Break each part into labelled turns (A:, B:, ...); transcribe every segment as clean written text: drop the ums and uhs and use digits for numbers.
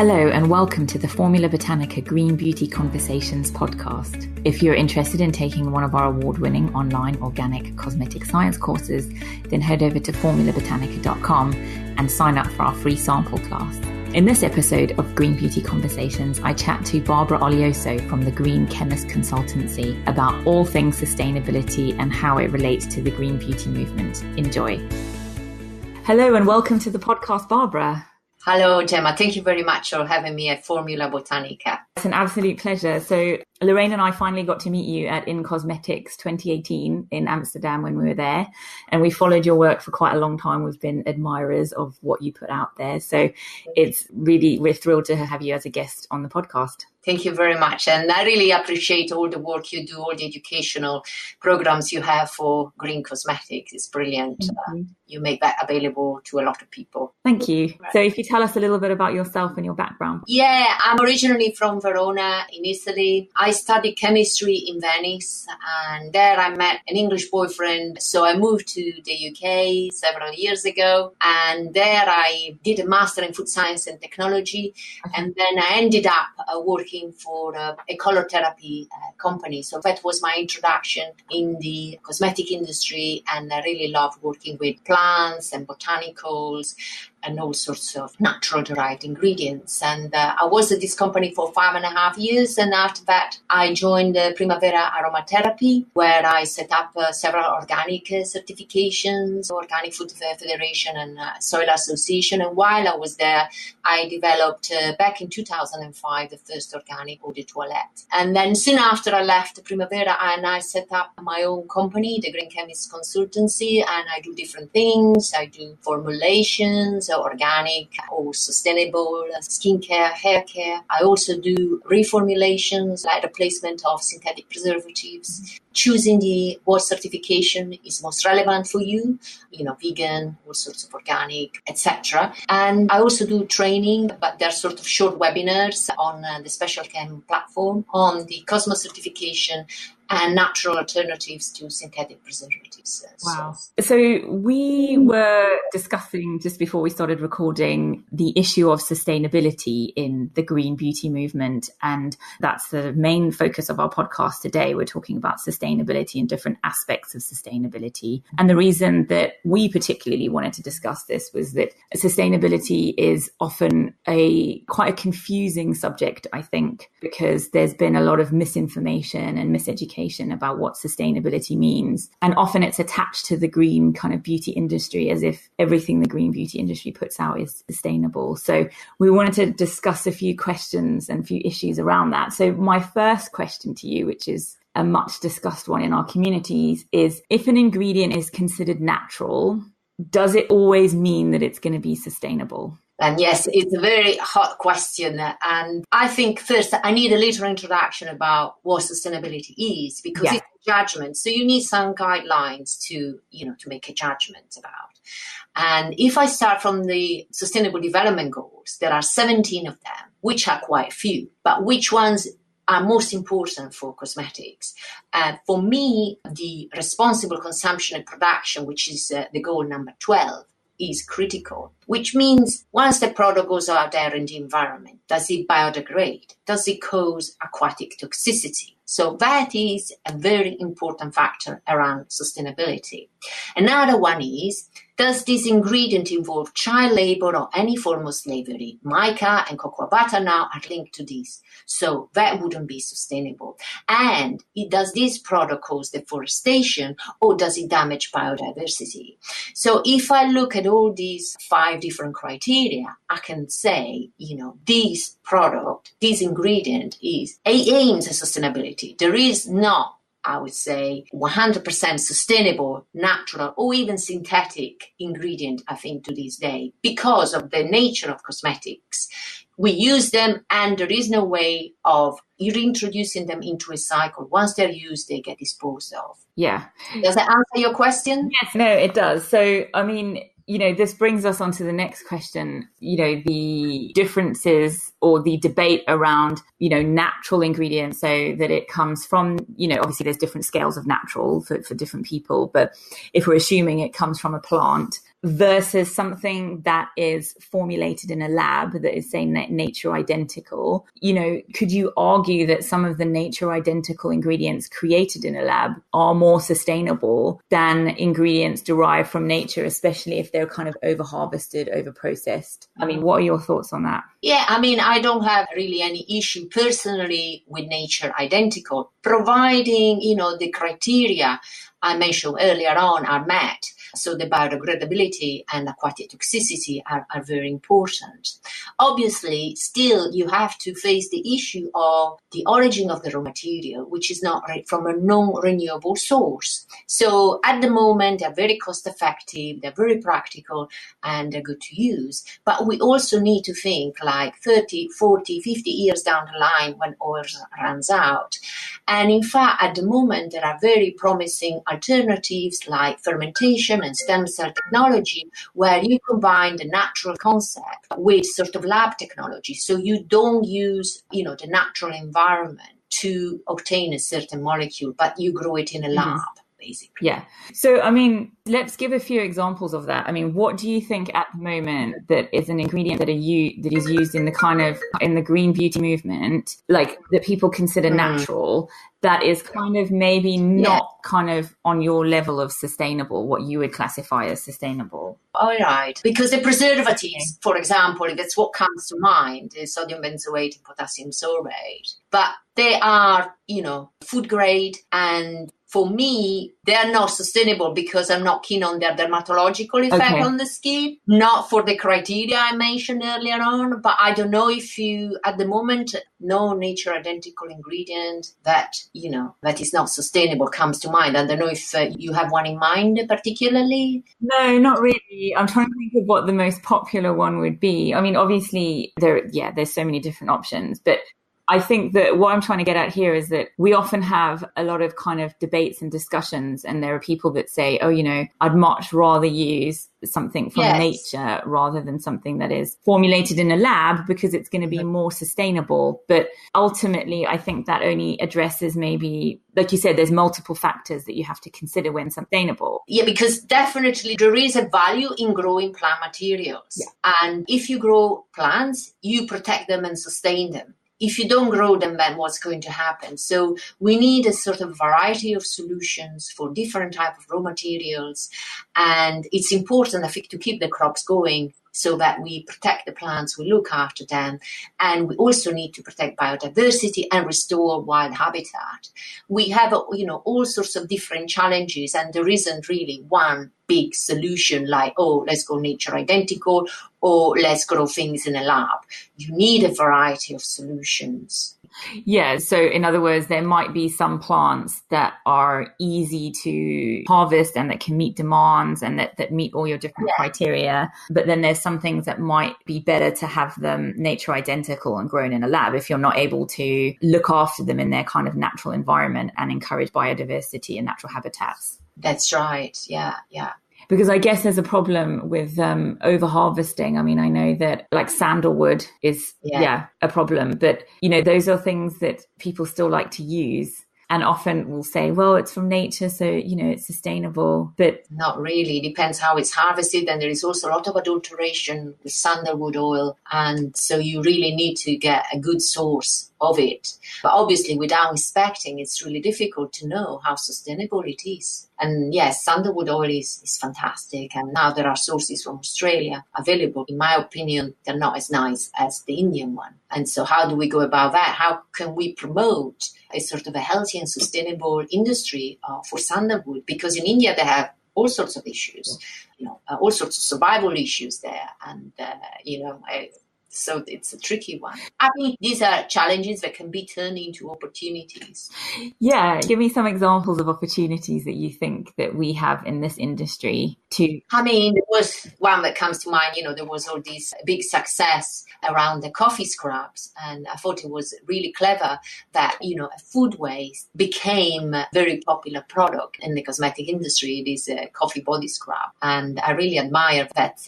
A: Hello and welcome to the Formula Botanica Green Beauty Conversations podcast. If you're interested in taking one of our award-winning online organic cosmetic science courses, then head over to formulabotanica.com and sign up for our free sample class. In this episode of Green Beauty Conversations, I chat to Barbara Olioso from the Green Chemist Consultancy about all things sustainability and how it relates to the green beauty movement. Enjoy. Hello and welcome to the podcast, Barbara.
B: Hello, Gemma. Thank you very much for having me at Formula Botanica.
A: It's an absolute pleasure. So Lorraine and I finally got to meet you at In Cosmetics 2018 in Amsterdam when we were there. And we followed your work for quite a long time. We've been admirers of what you put out there. So we're thrilled to have you as a guest on the podcast.
B: Thank you very much. And I really appreciate all the work you do, all the educational programs you have for green cosmetics. It's brilliant. You make that available to a lot of people.
A: Thank you. So if you tell us a little bit about yourself and your background.
B: Yeah, I'm originally from Verona in Italy. I studied chemistry in Venice and there I met an English boyfriend. So I moved to the UK several years ago and there I did a master in food science and technology. And then I ended up working for a color therapy company. So that was my introduction in the cosmetic industry. And I really loved working with plants and botanicals and all sorts of natural derived ingredients. And I was at this company for 5.5 years. And after that, I joined Primavera Aromatherapy, where I set up several organic certifications, Organic Food Federation and Soil Association. And while I was there, I developed back in 2005, the first organic eau de toilette. And then soon after I left Primavera, and I set up my own company, the Green Chemist Consultancy, and I do different things. I do formulations, organic or sustainable skincare, hair care. I also do reformulations, like replacement of synthetic preservatives, choosing what certification is most relevant for you, vegan, all sorts of organic, etc. And I also do training, but they're sort of short webinars on the Special Chem platform on the Cosmos certification and natural alternatives to synthetic preservatives.
A: Wow. So we were discussing just before we started recording the issue of sustainability in the green beauty movement. And that's the main focus of our podcast today. We're talking about sustainability and different aspects of sustainability. And the reason that we particularly wanted to discuss this was that sustainability is often quite a confusing subject, I think, because there's been a lot of misinformation and miseducation about what sustainability means. And often it's attached to the green kind of beauty industry as if everything the green beauty industry puts out is sustainable. So we wanted to discuss a few questions and a few issues around that. So my first question to you, which is a much discussed one in our communities, is if an ingredient is considered natural, does it always mean that it's going to be sustainable?
B: And yes, it's a very hot question. And I think first I need a little introduction about what sustainability is, because it's a judgment. So you need some guidelines to make a judgment about. And if I start from the Sustainable Development Goals, there are 17 of them, which are quite few, but which ones are most important for cosmetics. For me, the responsible consumption and production, which is the goal number 12, is critical, which means once the product goes out there in the environment, does it biodegrade? Does it cause aquatic toxicity? So that is a very important factor around sustainability. Another one is, does this ingredient involve child labor or any form of slavery? Mica and cocoa butter now are linked to this. So that wouldn't be sustainable. And does this product cause deforestation or does it damage biodiversity? So if I look at all these 5 different criteria, I can say, this product, this ingredient aims at sustainability. There is not, I would say, 100% sustainable, natural, or even synthetic ingredient, I think, to this day, because of the nature of cosmetics. We use them and there is no way of reintroducing them into a cycle. Once they're used, they get disposed of.
A: Yeah.
B: Does that answer your question?
A: Yes, no, it does. So, this brings us on to the next question, the differences or the debate around, natural ingredients, so that it comes from, obviously there's different scales of natural for different people, but if we're assuming it comes from a plant versus something that is formulated in a lab that is, say, nature identical, could you argue that some of the nature identical ingredients created in a lab are more sustainable than ingredients derived from nature, especially if they're kind of over harvested, over processed? I mean, what are your thoughts on that?
B: Yeah, I mean, I don't have really any issue personally with nature identical, providing, the criteria I mentioned earlier on are met. So the biodegradability and aquatic toxicity are very important. Obviously, still you have to face the issue of the origin of the raw material, which is not from a non-renewable source. So at the moment, they're very cost effective, they're very practical, and they're good to use. But we also need to think like 30, 40, 50 years down the line when oil runs out. And in fact, at the moment, there are very promising alternatives like fermentation and stem cell technology, where you combine the natural concept with sort of lab technology. So you don't use, the natural environment to obtain a certain molecule, but you grow it in a lab. Basically.
A: Yeah. So, I mean, let's give a few examples of that. I mean, what do you think at the moment that is an ingredient that is used in the green beauty movement, like that people consider natural, that is kind of maybe not kind of on your level of sustainable, what you would classify as sustainable?
B: All right. Because the preservatives, for example, that's what comes to mind, is sodium benzoate and potassium sorbate. But they are, food grade, and for me, they're not sustainable because I'm not keen on their dermatological effect on the skin, not for the criteria I mentioned earlier on. But I don't know if you, at the moment, no nature identical ingredient that, that is not sustainable comes to mind. I don't know if you have one in mind particularly.
A: No, not really. I'm trying to think of what the most popular one would be. I mean, obviously, there's so many different options, but I think that what I'm trying to get at here is that we often have a lot of kind of debates and discussions, and there are people that say, I'd much rather use something from nature rather than something that is formulated in a lab because it's going to be more sustainable. But ultimately, I think that only addresses maybe, like you said, there's multiple factors that you have to consider when sustainable.
B: Yeah, because definitely there is a value in growing plant materials. Yeah. And if you grow plants, you protect them and sustain them. If you don't grow them, then what's going to happen? So we need a sort of variety of solutions for different types of raw materials. And it's important, I think, to keep the crops going so that we protect the plants, we look after them. And we also need to protect biodiversity and restore wild habitat. We have, all sorts of different challenges, and there isn't really one big solution like, let's go nature identical or let's grow things in a lab. You need a variety of solutions.
A: Yeah. So in other words, there might be some plants that are easy to harvest and that can meet demands and that meet all your different criteria. But then there's some things that might be better to have them nature identical and grown in a lab if you're not able to look after them in their kind of natural environment and encourage biodiversity and natural habitats.
B: That's right. Yeah.
A: Because I guess there's a problem with over harvesting. I mean, I know that like sandalwood is a problem, but those are things that people still like to use. And often will say, well, it's from nature, so, it's sustainable. But
B: not really. It depends how it's harvested. And there is also a lot of adulteration with sandalwood oil. And so you really need to get a good source of it. But obviously, without inspecting, it's really difficult to know how sustainable it is. And yes, sandalwood oil is fantastic. And now there are sources from Australia available. In my opinion, they're not as nice as the Indian one. And so how do we go about that? How can we promote a sort of a healthy and sustainable industry for sandalwood? Because in India, they have all sorts of issues, all sorts of survival issues there. And, So it's a tricky one. I mean, these are challenges that can be turned into opportunities.
A: Yeah. Give me some examples of opportunities that you think that we have in this industry to...
B: I mean, there was one that comes to mind, there was all this big success around the coffee scrubs. And I thought it was really clever that, food waste became a very popular product in the cosmetic industry. It is a coffee body scrub. And I really admire that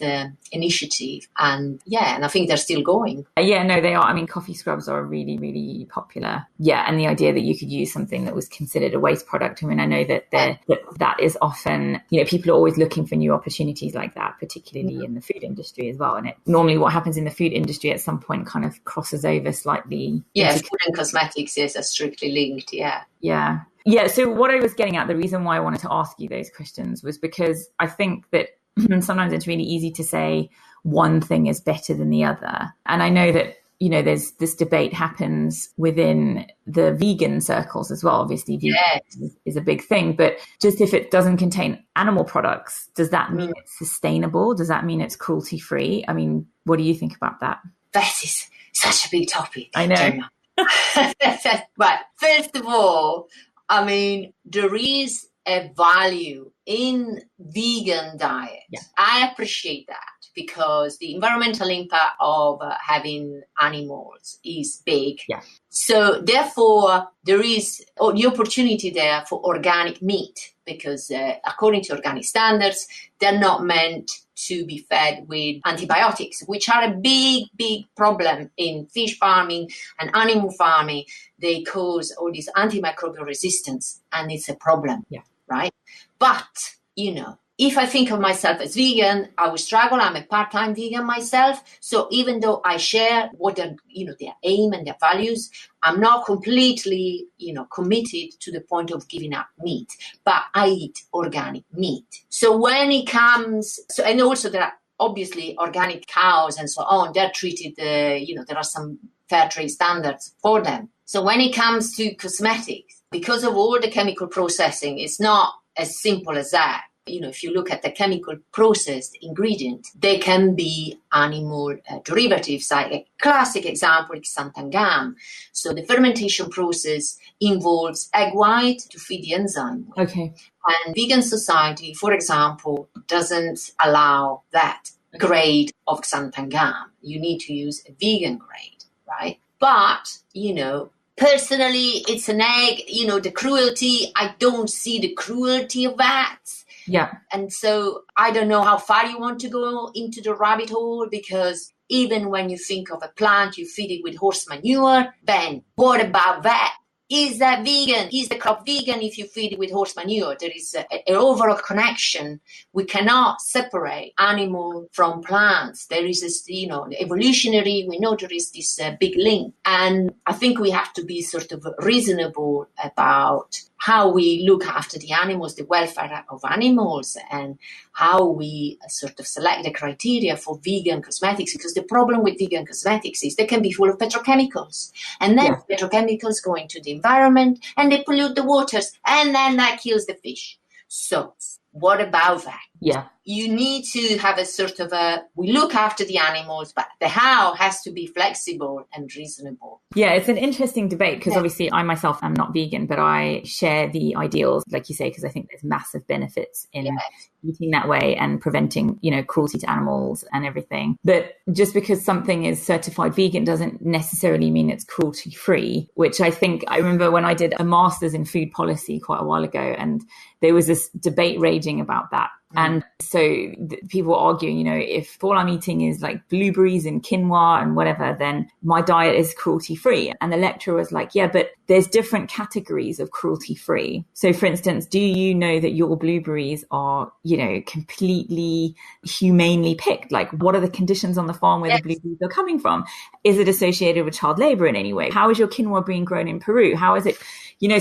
B: initiative. And I think they're still going.
A: Yeah, no, they are. I mean, coffee scrubs are really, really popular. Yeah, and the idea that you could use something that was considered a waste product. I mean, I know that that is often, people are always looking for new opportunities like that, particularly in the food industry as well. And normally what happens in the food industry at some point kind of crosses over slightly.
B: Yeah, food and cosmetics are strictly linked, yeah.
A: Yeah. Yeah, so what I was getting at, the reason why I wanted to ask you those questions was because I think that sometimes it's really easy to say one thing is better than the other. And I know that, there's this debate happens within the vegan circles as well. Obviously, vegan is a big thing, but just if it doesn't contain animal products, does that mean it's sustainable? Does that mean it's cruelty-free? I mean, what do you think about that?
B: That is such a big topic.
A: I know.
B: But first of all, I mean, there is a value in vegan diet. Yeah. I appreciate that because the environmental impact of having animals is big.
A: Yeah.
B: So therefore, there is the opportunity there for organic meat because according to organic standards, they're not meant to be fed with antibiotics, which are a big, big problem in fish farming and animal farming. They cause all this antimicrobial resistance, and it's a problem, right? But, if I think of myself as vegan, I would struggle. I'm a part-time vegan myself. So even though I share what their aim and their values, I'm not completely, committed to the point of giving up meat, but I eat organic meat. So when it comes, and also there are obviously organic cows and so on, they're treated, there are some fair trade standards for them. So when it comes to cosmetics, because of all the chemical processing, it's not as simple as that. If you look at the chemical processed ingredient, they can be animal derivatives. Like a classic example is xanthan. So the fermentation process involves egg white to feed the enzyme.
A: Okay.
B: And vegan society, for example, doesn't allow that grade of xanthan. You need to use a vegan grade, right? But, personally, it's an egg, the cruelty, I don't see the cruelty of that.
A: Yeah.
B: And so I don't know how far you want to go into the rabbit hole, because even when you think of a plant, you feed it with horse manure, then what about that? Is that vegan? Is the crop vegan if you feed it with horse manure? There is an overall connection. We cannot separate animal from plants. There is this, evolutionary, we know there is this big link. And I think we have to be sort of reasonable about how we look after the animals, the welfare of animals, and how we sort of select the criteria for vegan cosmetics. Because the problem with vegan cosmetics is they can be full of petrochemicals. And then petrochemicals go into the environment and they pollute the waters, and then that kills the fish. So what about that?
A: Yeah.
B: You need to have a sort of we look after the animals, but the how has to be flexible and reasonable.
A: Yeah, it's an interesting debate because obviously I myself am not vegan, but I share the ideals, like you say, because I think there's massive benefits in eating that way and preventing, cruelty to animals and everything. But just because something is certified vegan doesn't necessarily mean it's cruelty free, which I remember when I did a master's in food policy quite a while ago, and there was this debate raging about that. And so people were arguing, if all I'm eating is like blueberries and quinoa and whatever, then my diet is cruelty free. And the lecturer was like, yeah, but there's different categories of cruelty free. So for instance, do you know that your blueberries are, completely humanely picked? Like, what are the conditions on the farm where the blueberries are coming from? Is it associated with child labor in any way? How is your quinoa being grown in Peru? How is it,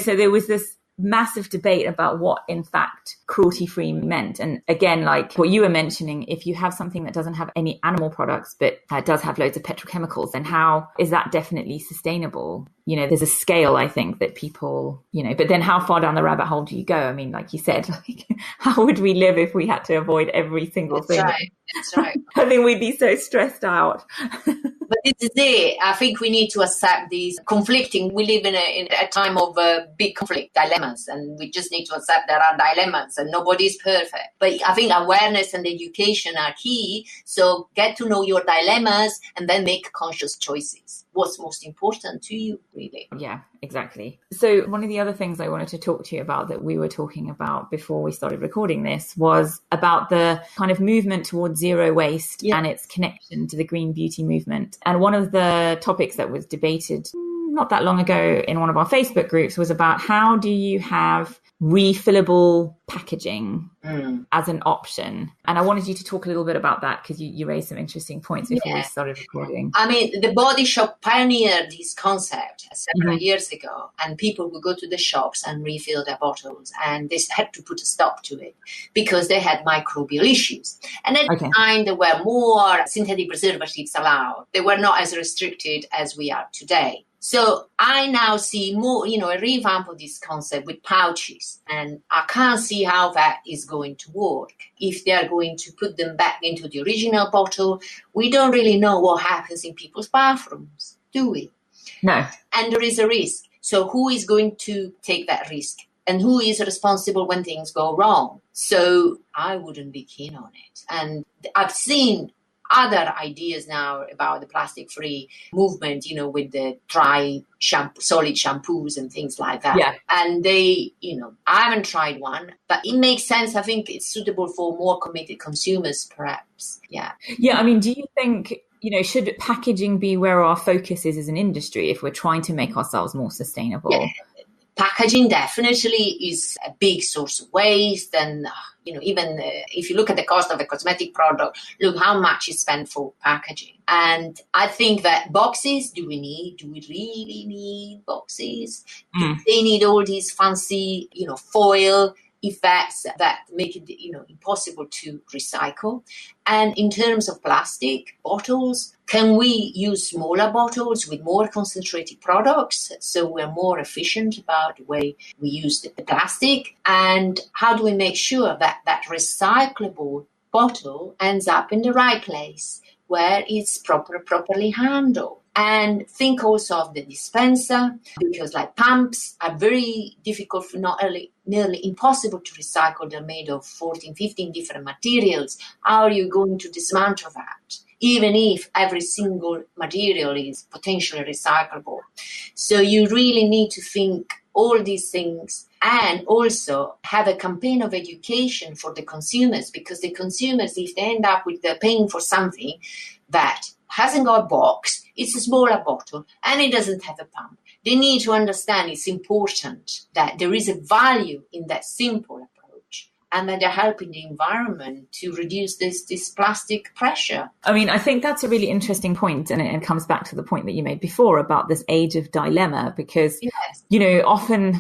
A: so there was this massive debate about what in fact cruelty-free meant. And again, like what you were mentioning, if you have something that doesn't have any animal products but does have loads of petrochemicals, then how is that definitely sustainable? There's a scale, I think, that people, but then how far down the rabbit hole do you go? I mean, like you said, how would we live if we had to avoid every single thing?
B: That's right.
A: I think we'd be so stressed out.
B: But this is it. I think we need to accept these conflicting. We live in a time of big conflict, dilemmas, and we just need to accept there are dilemmas and nobody is perfect. But I think awareness and education are key. So get to know your dilemmas and then make conscious choices. What's most important to you, really?
A: Yeah, exactly. So one of the other things I wanted to talk to you about that we were talking about before we started recording this was about the kind of movement towards zero waste and its connection to the green beauty movement. And one of the topics that was debated not that long ago in one of our Facebook groups was about how do you have refillable packaging as an option. And I wanted you to talk a little bit about that because you raised some interesting points before we started recording.
B: I mean, the Body Shop pioneered this concept several years ago, and people would go to the shops and refill their bottles, and they had to put a stop to it because they had microbial issues. And at the time, there were more synthetic preservatives allowed. They were not as restricted as we are today. So I now see more, a revamp of this concept with pouches, and I can't see how that is going to work. If they are going to put them back into the original bottle, we don't really know what happens in people's bathrooms, do we?
A: No.
B: And there is a risk. So who is going to take that risk? And who is responsible when things go wrong? So I wouldn't be keen on it. And I've seen other ideas now about the plastic-free movement, with the dry shampoo, solid shampoos and things like that.
A: Yeah.
B: And they, I haven't tried one, but it makes sense. I think it's suitable for more committed consumers, perhaps. Yeah.
A: Yeah. I mean, do you think, should packaging be where our focus is as an industry if we're trying to make ourselves more sustainable?
B: Yeah. Packaging definitely is a big source of waste. And, even if you look at the cost of a cosmetic product, look how much is spent for packaging. And I think that boxes, do we really need boxes? Do they need all these fancy, foil effects that make it, impossible to recycle? And in terms of plastic bottles, can we use smaller bottles with more concentrated products so we're more efficient about the way we use the plastic? And how do we make sure that that recyclable bottle ends up in the right place where it's properly handled? And think also of the dispenser, because like pumps are very difficult, nearly impossible to recycle. They're made of 14, 15 different materials. How are you going to dismantle that? Even if every single material is potentially recyclable. So you really need to think all these things and also have a campaign of education for the consumers, because the consumers, if they end up with paying for something that hasn't got a box, it's a smaller bottle, and it doesn't have a pump, they need to understand it's important that there is a value in that simple approach and that they're helping the environment to reduce this plastic pressure.
A: I mean, I think that's a really interesting point, and it comes back to the point that you made before about this age of dilemma, because, often,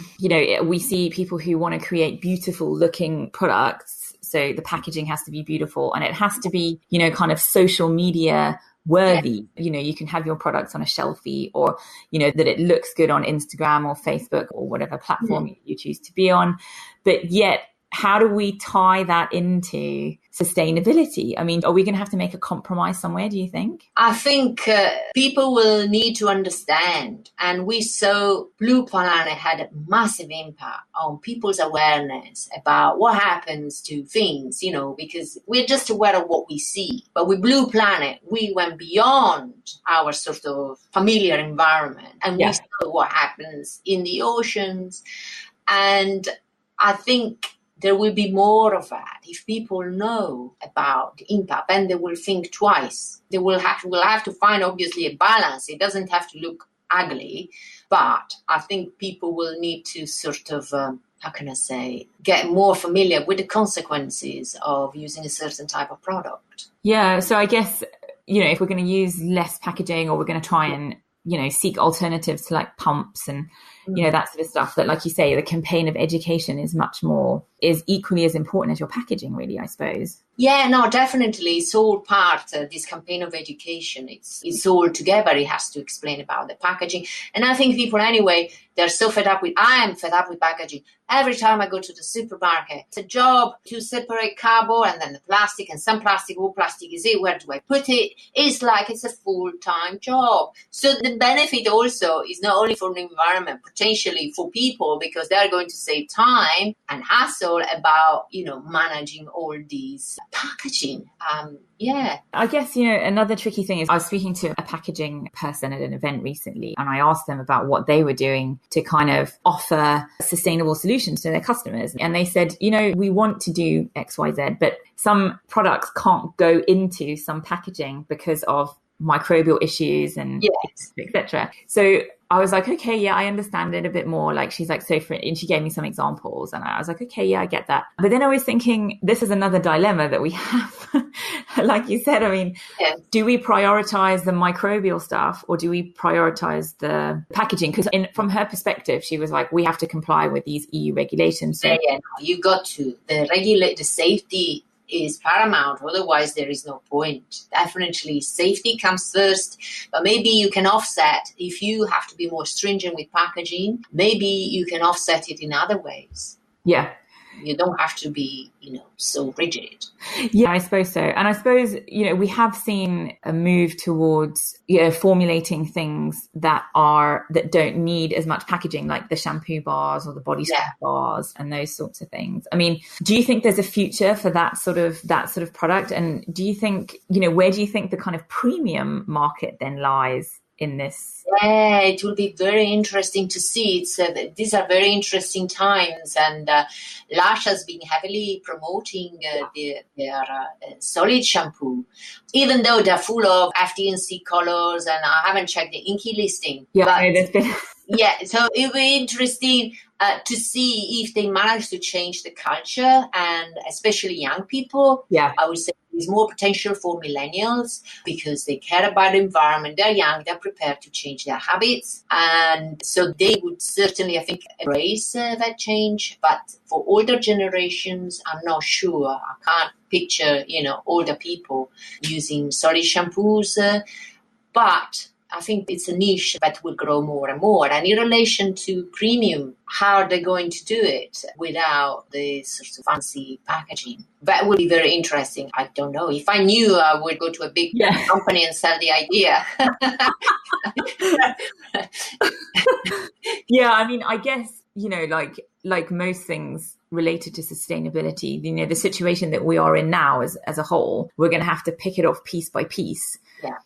A: we see people who want to create beautiful looking products. So the packaging has to be beautiful and it has to be, kind of social media worthy. You can have your products on a shelfie, or, that it looks good on Instagram or Facebook or whatever platform you choose to be on. But yet, how do we tie that into sustainability? I mean, are we going to have to make a compromise somewhere, do you think?
B: I think people will need to understand. And we saw Blue Planet had a massive impact on people's awareness about what happens to things, because we're just aware of what we see. But with Blue Planet, we went beyond our sort of familiar environment, and we saw what happens in the oceans. And I think there will be more of that. If people know about the impact, then they will think twice. They will have to find, obviously, a balance. It doesn't have to look ugly, but I think people will need to sort of, get more familiar with the consequences of using a certain type of product.
A: Yeah, so I guess, if we're going to use less packaging, or we're going to try and, seek alternatives to like pumps and, that sort of stuff, that, like you say, the campaign of education is equally as important as your packaging, really, I suppose.
B: Yeah, no, definitely. It's all part this campaign of education. It's all together. It has to explain about the packaging. And I think people anyway, they're so fed up with, I am fed up with packaging. Every time I go to the supermarket, it's a job to separate cardboard and then the plastic, and some plastic, all plastic is it, where do I put it? It's like it's a full-time job. So the benefit also is not only for the environment, potentially for people, because they're going to save time and hassle about, managing all these packaging. Yeah.
A: I guess, another tricky thing is I was speaking to a packaging person at an event recently, and I asked them about what they were doing to kind of offer sustainable solutions to their customers. And they said, we want to do X, Y, Z, but some products can't go into some packaging because of microbial issues and etc. So I was like, okay, yeah, I understand it a bit more. Like, she's like, and she gave me some examples, and I was like, okay, yeah, I get that. But then I was thinking, this is another dilemma that we have. Like you said, I mean, do we prioritize the microbial stuff or do we prioritize the packaging? Because from her perspective, she was like, we have to comply with these EU regulations. So
B: you got to the safety is paramount. Otherwise, there is no point. Definitely, safety comes first. But maybe you can offset if you have to be more stringent with packaging. Maybe you can offset it in other ways.
A: Yeah.
B: You don't have to be, so rigid.
A: Yeah, I suppose so. And I suppose, we have seen a move towards formulating things that don't need as much packaging, like the shampoo bars or the body scrub bars and those sorts of things. I mean, do you think there's a future for that sort of product? And do you think, where do you think the kind of premium market then lies in this?
B: Yeah, it will be very interesting to see. These are very interesting times, and Lush has been heavily promoting their solid shampoo, even though they're full of FD&C colors, and I haven't checked the Inky listing. Yeah, so it'll be interesting to see if they manage to change the culture, and especially young people.
A: Yeah,
B: I would say there's more potential for millennials because they care about the environment. They're young, they're prepared to change their habits. And so they would certainly, I think, embrace that change. But for older generations, I'm not sure. I can't picture, older people using solid shampoos. But I think it's a niche that will grow more and more. And in relation to premium, how are they going to do it without the sort of fancy packaging? That would be very interesting. I don't know. If I knew, I would go to a big company and sell the idea.
A: Yeah, I mean, I guess, like most things related to sustainability, the situation that we are in now as a whole, we're going to have to pick it off piece by piece.
B: Yeah.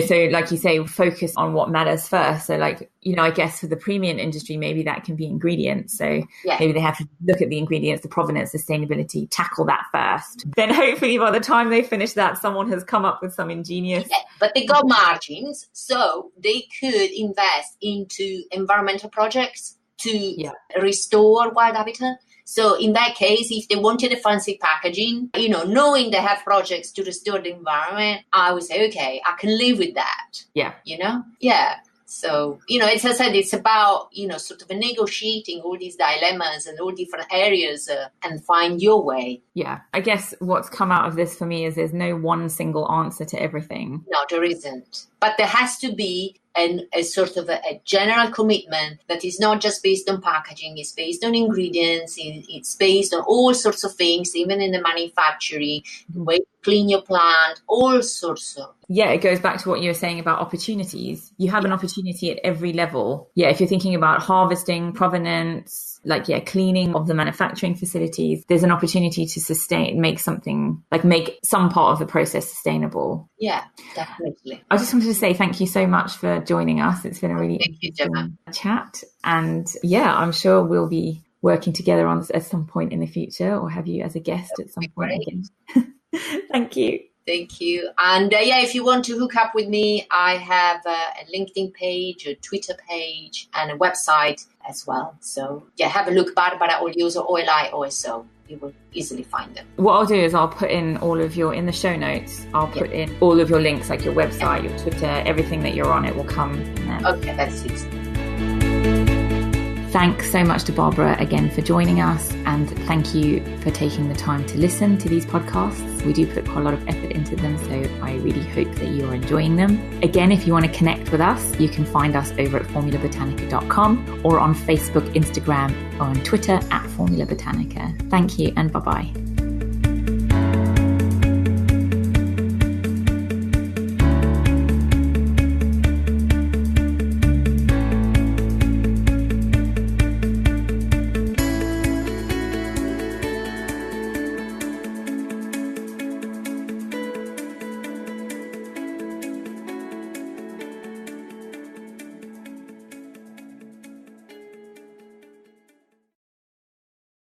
A: So like you say, focus on what matters first. So like, I guess for the premium industry, maybe that can be ingredients. So maybe they have to look at the ingredients, the provenance, sustainability, tackle that first. Then hopefully by the time they finish that, someone has come up with some ingenious...
B: Yeah, but they got margins, so they could invest into environmental projects to restore wild habitat. So in that case, if they wanted a fancy packaging, knowing they have projects to restore the environment, I would say, okay, I can live with that.
A: Yeah.
B: Yeah. So, as I said, it's about, sort of negotiating all these dilemmas and all different areas and find your way.
A: Yeah. I guess what's come out of this for me is there's no one single answer to everything.
B: No, there isn't. But there has to be a sort of a general commitment that is not just based on packaging, it's based on ingredients, it's based on all sorts of things, even in the manufacturing, the way you clean your plant, all sorts of.
A: Yeah, it goes back to what you were saying about opportunities. You have an opportunity at every level. Yeah, if you're thinking about harvesting, provenance, cleaning of the manufacturing facilities, there's an opportunity to make some part of the process sustainable.
B: Yeah, definitely.
A: I just wanted to say thank you so much for joining us. It's been a really interesting chat. And I'm sure we'll be working together on this at some point in the future, or have you as a guest at some point again. Thank you.
B: Thank you. And if you want to hook up with me, I have a LinkedIn page, a Twitter page, and a website as well. So have a look, Barbara Olioso, OLIOSO. You will easily find them.
A: What I'll do is I'll put in in the show notes, I'll put in all of your links, like your website, your Twitter, everything that you're on, it will come in there.
B: Okay, that's easy.
A: Thanks so much to Barbara again for joining us. And And thank you for taking the time to listen to these podcasts. We do put quite a lot of effort into them, so I really hope that you're enjoying them. Again, if you want to connect with us, you can find us over at formulabotanica.com or on Facebook, Instagram, or on Twitter at Formula Botanica. Thank you and bye-bye.